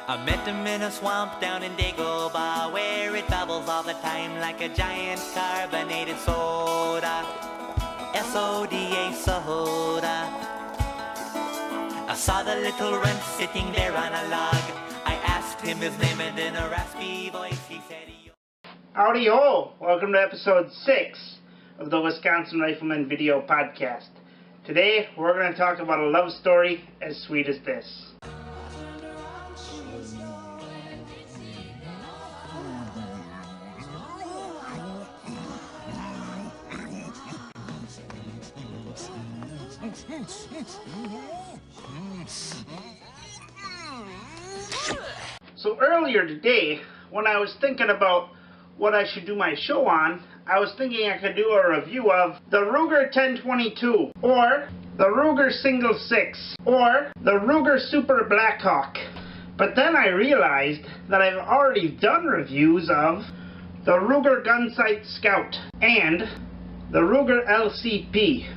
I met him in a swamp down in Dagobah, where it bubbles all the time like a giant carbonated soda. S-O-D-A, soda. I saw the little runt sitting there on a log. I asked him his name, and in a raspy voice he said, Howdy ho! Welcome to episode 6 of the Wisconsin Rifleman video podcast. Today we're going to talk about a love story as sweet as this. So earlier today, when I was thinking about what I should do my show on, I was thinking I could do a review of the Ruger 1022, or the Ruger Single 6, or the Ruger Super Blackhawk. But then I realized that I've already done reviews of the Ruger Gunsight Scout and the Ruger LCP.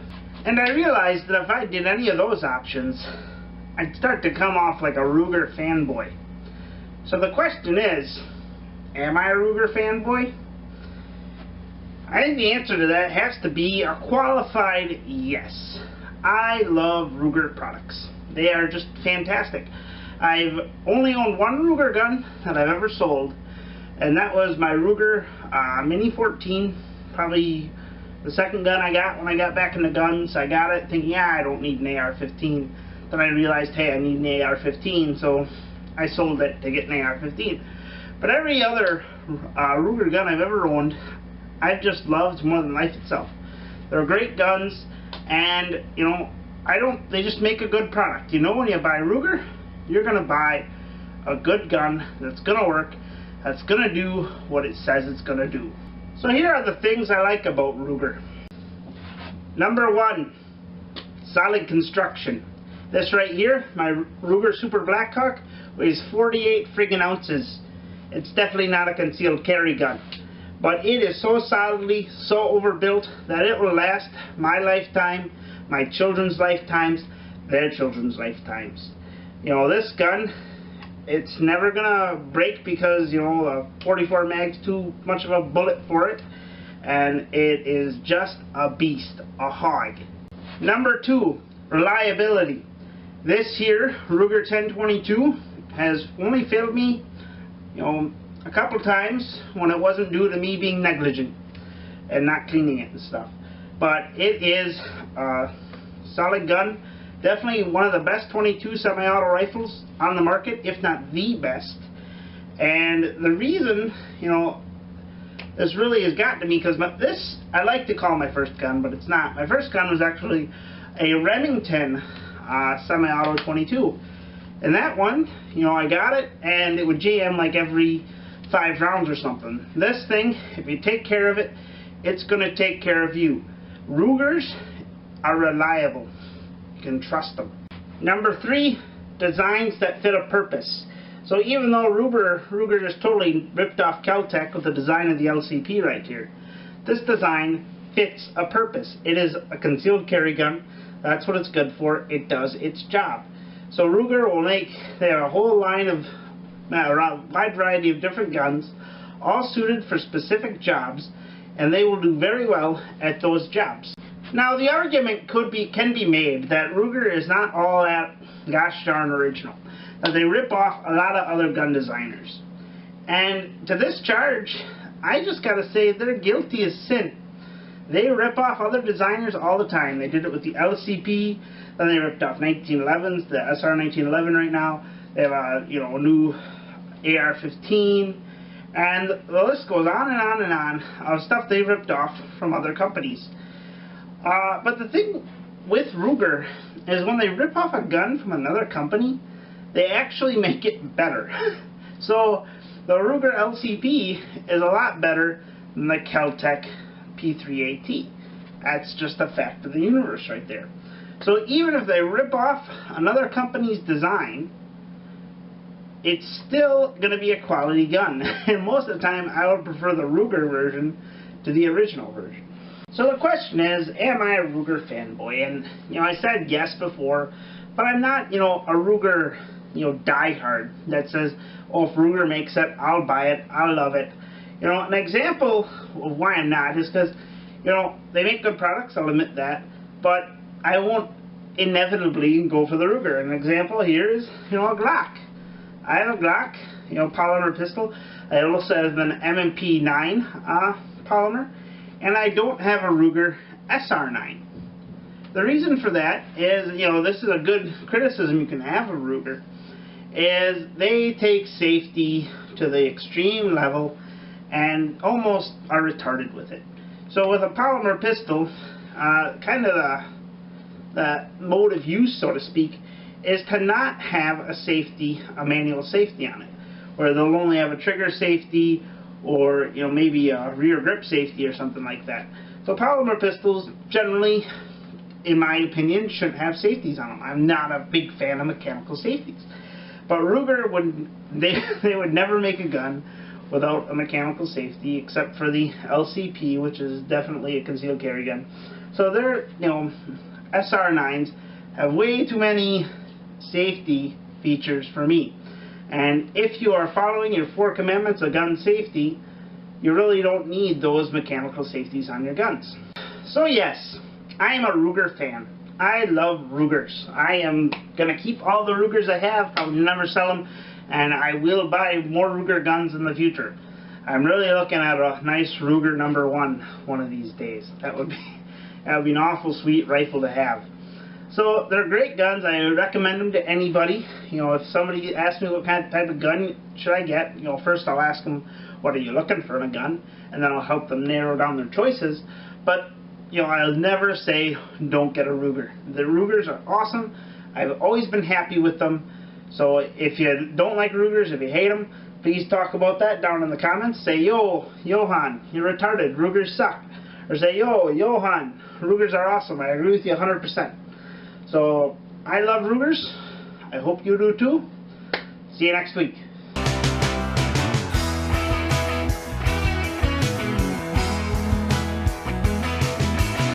And I realized that if I did any of those options, I'd start to come off like a Ruger fanboy. So the question is, am I a Ruger fanboy? I think the answer to that has to be a qualified yes. I love Ruger products. They are just fantastic. I've only owned one Ruger gun that I've ever sold, and that was my Ruger Mini 14, probably the second gun I got when I got back into guns. I got it thinking, I don't need an AR-15. Then I realized, hey, I need an AR-15, so I sold it to get an AR-15. But every other Ruger gun I've ever owned, I've just loved more than life itself. They're great guns, and they just make a good product. You know, when you buy Ruger, you're gonna buy a good gun that's gonna work, that's gonna do what it says it's gonna do. So here are the things I like about Ruger. Number 1, solid construction. This right here, my Ruger Super Blackhawk, weighs 48 friggin' ounces. It's definitely not a concealed carry gun, but it is so solidly, so overbuilt that it will last my lifetime, my children's lifetimes, their children's lifetimes. You know, this gun, it's never gonna break because, a 44 mag's too much of a bullet for it, and it is just a beast, a hog. Number 2, reliability. This here, Ruger 1022, has only failed me a couple times when it wasn't due to me being negligent and not cleaning it and stuff. But it is a solid gun. Definitely one of the best 22 semi-auto rifles on the market, if not the best. And the reason, this really has got to me, because this, I like to call my first gun, but it's not. My first gun was actually a Remington semi-auto 22. And that one, I got it, and it would jam like every 5 rounds or something. This thing, if you take care of it, it's going to take care of you. Rugers are reliable. You can trust them. Number 3, designs that fit a purpose. So even though Ruger just totally ripped off Kel-Tec with the design of the LCP right here, this design fits a purpose. It is a concealed carry gun. That's what it's good for. It does its job. So Ruger will they have a whole line of, a wide variety of different guns, all suited for specific jobs, and they will do very well at those jobs. Now the argument can be made that Ruger is not all that gosh darn original, that they rip off a lot of other gun designers. And to this charge, I just gotta say they're guilty as sin. They rip off other designers all the time. They did it with the LCP, then they ripped off 1911s, the SR 1911 right now. They have a new AR-15, and the list goes on and on and on of stuff they ripped off from other companies. But the thing with Ruger is when they rip off a gun from another company, they actually make it better. So the Ruger LCP is a lot better than the Kel-Tec P3AT. That's just a fact of the universe right there. So even if they rip off another company's design, it's still going to be a quality gun. And most of the time I would prefer the Ruger version to the original version. So the question is, am I a Ruger fanboy? And I said yes before, but I'm not a Ruger diehard that says, oh, if Ruger makes it, I'll buy it, I'll love it. An example of why I'm not is because, they make good products, I'll admit that, but I won't inevitably go for the Ruger. An example here is, a Glock. I have a Glock, polymer pistol. I also have an M&P 9 polymer, and I don't have a Ruger SR9. The reason for that is, this is a good criticism you can have of Ruger, is they take safety to the extreme level and almost are retarded with it. So with a polymer pistol, kind of the mode of use, so to speak, is to not have a manual safety on it, where they'll only have a trigger safety or maybe a rear grip safety or something like that. So polymer pistols generally, in my opinion, shouldn't have safeties on them. I'm not a big fan of mechanical safeties. But Ruger they would never make a gun without a mechanical safety, except for the LCP, which is definitely a concealed carry gun. So their SR9s have way too many safety features for me. And if you are following your 4 commandments of gun safety, you really don't need those mechanical safeties on your guns. So yes, I am a Ruger fan. I love Rugers. I am going to keep all the Rugers I have, probably never sell them, and I will buy more Ruger guns in the future. I'm really looking at a nice Ruger number 1 one of these days. That would be an awful sweet rifle to have. So they're great guns. I recommend them to anybody. If somebody asks me what type of gun should I get, first I'll ask them, what are you looking for in a gun? And then I'll help them narrow down their choices. But I'll never say don't get a Ruger. The Rugers are awesome. I've always been happy with them. So if you don't like Rugers, if you hate them, please talk about that down in the comments. Say, yo, Johan, you're retarded. Rugers suck. Or say, yo, Johan, Rugers are awesome. I agree with you 100%. So I love Rugers. I hope you do too. See you next week.